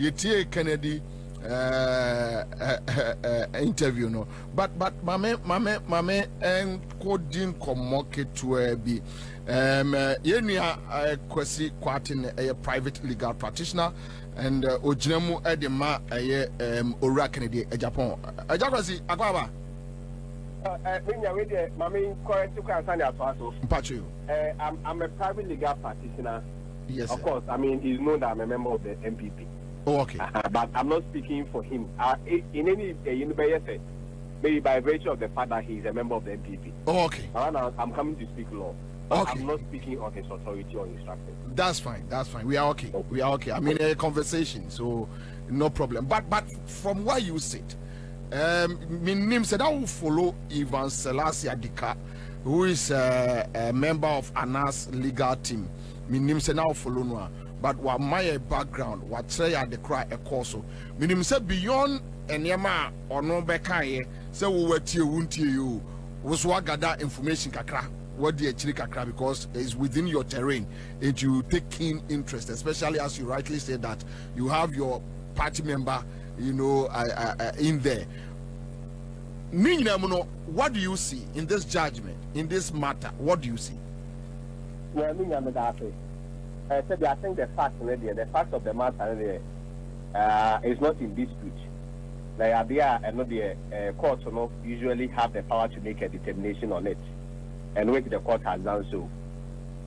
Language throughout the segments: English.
Yetie Kennedy interview no but mame and coding komoke to be yenia kwesi kwatin a private legal practitioner and ojinemu edema ora Kennedy Agyapong ajakwasi akwaba I'm a private legal practitioner. Yes, of course. I mean, he's known that I'm a member of the MPP. Oh, okay. But I'm not speaking for him. In any university, maybe by virtue of the fact that he's a member of the MPP. Oh, okay. I'm coming to speak law. Okay. I'm not speaking on his authority or instruction. That's fine. We are okay. We are okay. I mean, a conversation, so no problem. But from where you sit, my name said I will follow Ivan Selassie Adika, who is a member of Anas legal team. My name said I will follow no. But what my background, what say at the cry a course. My name said beyond Enyama or no bekaye, so we were to you was what gather information kakra. What the actually kakra, because it's within your terrain and you take keen interest, especially as you rightly said that you have your party member, you know, in there. What do you see in this judgment, in this matter? What do you see? Well, I think the fact of the matter is not in dispute. Like idea and not the courts usually have the power to make a determination on it, and which the court has done so.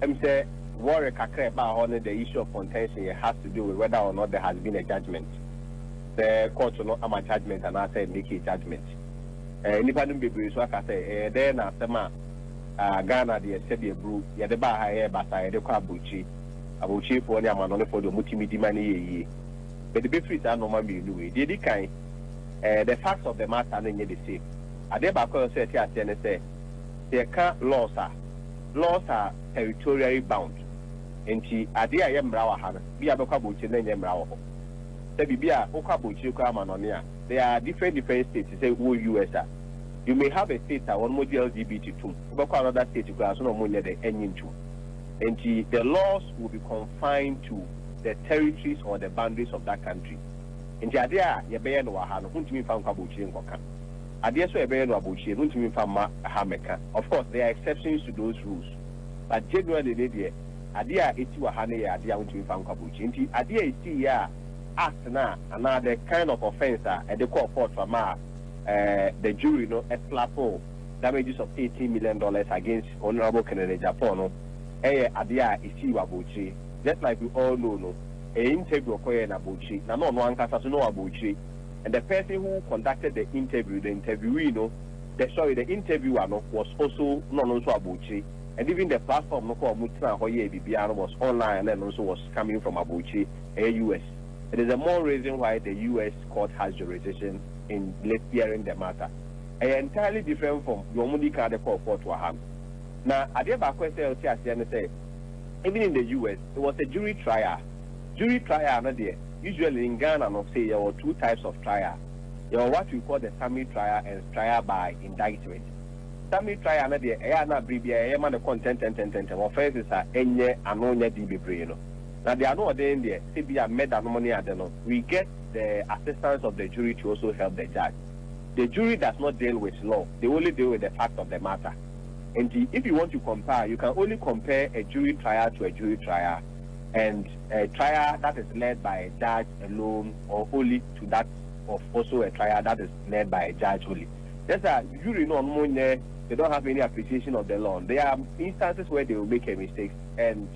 I'm saying worry about the issue of contention has to do with whether or not there has been a judgment. The court will not have a judgment and I say make a judgment. Independent people is what I say. Then after Ghana the Sebi Brew, Yadeba Haye Basa, the Kabuchi, Abuchi for the Amano for the multimedia money. But the big are normally do it. Kind. The facts of the matter are not the same. Adeba said here at the there can't laws are territorially bound. And she idea yam brawa be a bokabuchi and yam brawa. There be a okabuchi kamanonia. There are different states, say, who US are. You may have a state that one more LGBT too. But another state you can no more the engine too. And the laws will be confined to the territories or the boundaries of that country. And the idea you bear no hano, who to me found kabuchi and waka. Idea so a bear no abuchi, who to me found hameka. Of course, there are exceptions to those rules. But generally, the idea it's you a hane, idea who to me found kabuchi. And the idea is here. Act now another kind of offense at the court from the jury explapo damages of $18 million against Honorable Kennedy Agyapong idea is abuchi. Just like we all know interview na abuchi na no one kasa no abuchi, and the person who conducted the interview, the interviewee the interviewer was also no abuchi, and even the platform was online and also was coming from abuchi, US. It is a more reason why the U.S. court has jurisdiction in hearing the matter. Entirely different from the only card court to a ham. Now, I did back question say, even in the U.S., it was a jury trial. Jury trial, not there. Usually in Ghana, say there were two types of trial. There were what we call the summary trial and trial by indictment. Summary trial, not there. Not bribia, man the content and offenses are any anonya DB. Now they are not there in there. CBA made that money at the we get the assistance of the jury to also help the judge. The jury does not deal with law; they only deal with the fact of the matter. And if you want to compare, you can only compare a jury trial to a jury trial, and a trial that is led by a judge alone, or only to that of also a trial that is led by a judge only. That's a jury they don't have any appreciation of the law. There are instances where they will make a mistake, and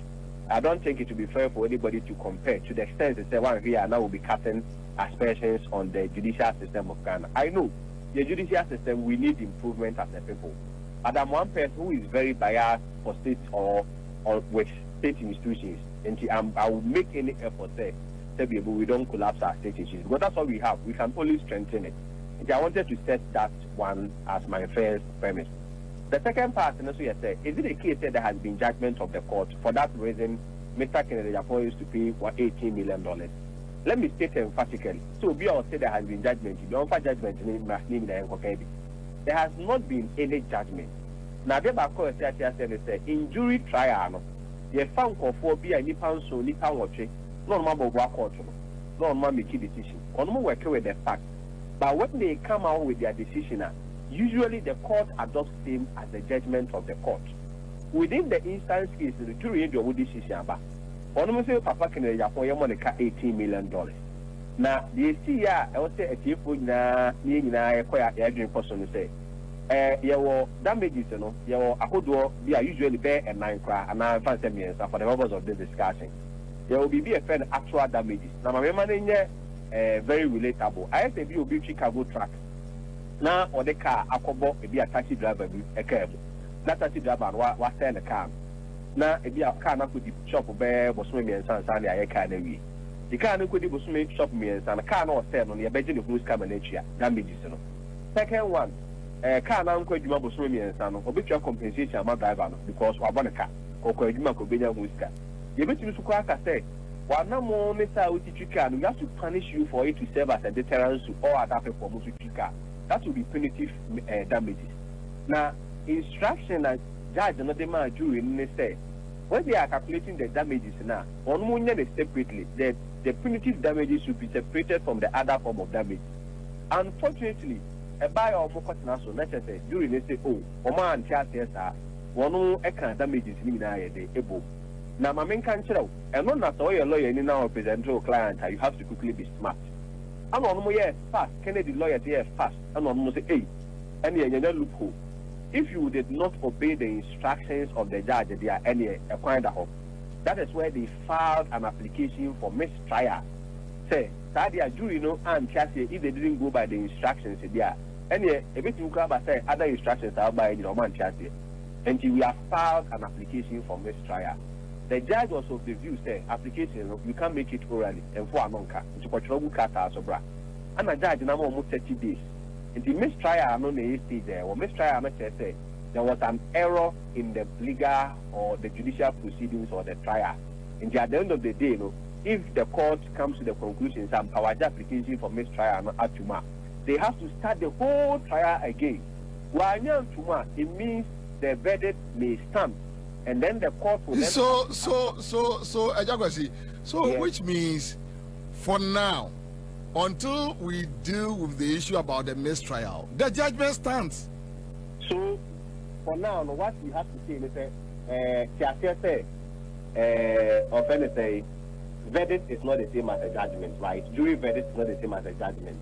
I don't think it would be fair for anybody to compare to the extent that say one here now will be casting aspersions on the judicial system of Ghana. I know the judicial system, we need improvement as a people. But I'm one person who is very biased for states or with state institutions, and I will make any effort there to be able we don't collapse our state institutions, because that's what we have. We can only strengthen it. And I wanted to set that one as my first premise. The second part, and also you say, is it a case that there has been judgment of the court? For that reason, Mr. Kennedy Agyapong used to pay $18 million. Let me state emphatically. So, be all say there has been judgment. There has not been any judgment. Now, in jury trial, the found for be a nipan so nipan watching, no matter what court. no one make a decision. On more work with the fact. But when they come out with their decision, usually the court adopts them as the judgment of the court. Within the instance case, the jury will decision about. On more say Papa can Agyapong Monica $18 million. Now the see I will say a chief na acquire a dream person say. Your damages, your usually bear and 9 cry and 9 5 years for the purpose of this discussion. There will be a fair actual damages. Now, my money very relatable. I say you be Chicago track. Now, or the car, Akobo, be a taxi driver, a cab. That taxi driver was send a car. Now, it be a car not could shop bear was swimming and sun Sunday. I can't away. The car could be swimming shop me and a car not send on the bedroom of who's coming nature. Damages. Second one. Car now quite you swimming and son or bit your compensation my driver because we want a car or quite you could be a whisker. You bet you to crack a say, while no more Mr. Utica, we have to punish you for it to serve as a deterrent to all other people for Musuka. That will be punitive damages. Now, instruction that judge and the jury in say when they are calculating the damages now, on one is separately, the punitive damages should be separated from the other form of damage. Unfortunately, a buyer of national necessary during they say, oh, Oman Tiasa, one damages me now a day, able. Now, my main can't tell, and not that all your lawyer in our presenter client, you have to quickly be smart. I'm on more fast, Kennedy lawyer there fast, and almost say, hey, and the loophole. If you did not obey the instructions of the judge, they are any acquired a home. That is where they filed an application for mistrial. Say, that the jury no and if they didn't go by the instructions, they are. And a bit you can say other instructions are by the Roman Chassis. And we have filed an application for mistrial. The judge was of the view, say, application, you can't make it orally and for a non-car, to control Kata Sobra. And a judge now almost 30 days. In the mistrial, no stage there, or mistrial, say, there was an error in the legal or the judicial proceedings or the trial. And at the end of the day, if the court comes to the conclusion, some our application for mistrial not atuma, they have to start the whole trial again. While it means the verdict may stand, and then the court will. Agyapong, yes. Which means, for now, until we deal with the issue about the mistrial, the judgment stands. So, for now, what we have to say is that, verdict is not the same as a judgment, right? Jury verdict is not the same as a judgment.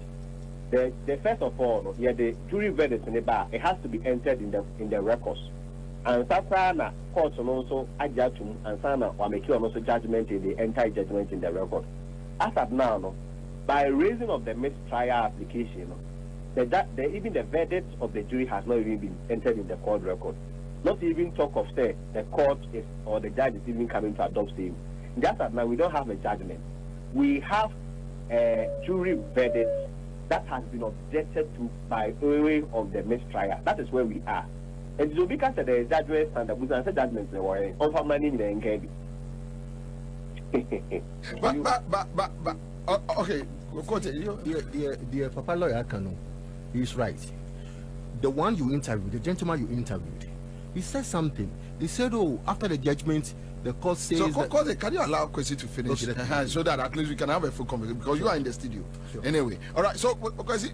The first of all, the jury verdict in the bar, it has to be entered in the records. And Safana courts also Agyapong and Sana or make also judgment in the entire judgment in the record. As of now, by raising of the mistrial application, even the verdict of the jury has not even been entered in the court record. Not even talk of say the court is or the judge is even coming to adopt him. Just as now we don't have a judgment. We have a jury verdict that has been objected to by way of the mistrial. That is where we are. And so because the judgment and the Busan judgments were over money in the NKB. But okay, the Papa lawyer Kano, he's right. The one you interviewed, the gentleman you interviewed, he said something. He said, "Oh, after the judgment, the court says." So, can you allow Kwesi to finish, okay, so that at least we can have a full conversation because you are in the studio. Sure. Anyway, all right. So, Kwesi.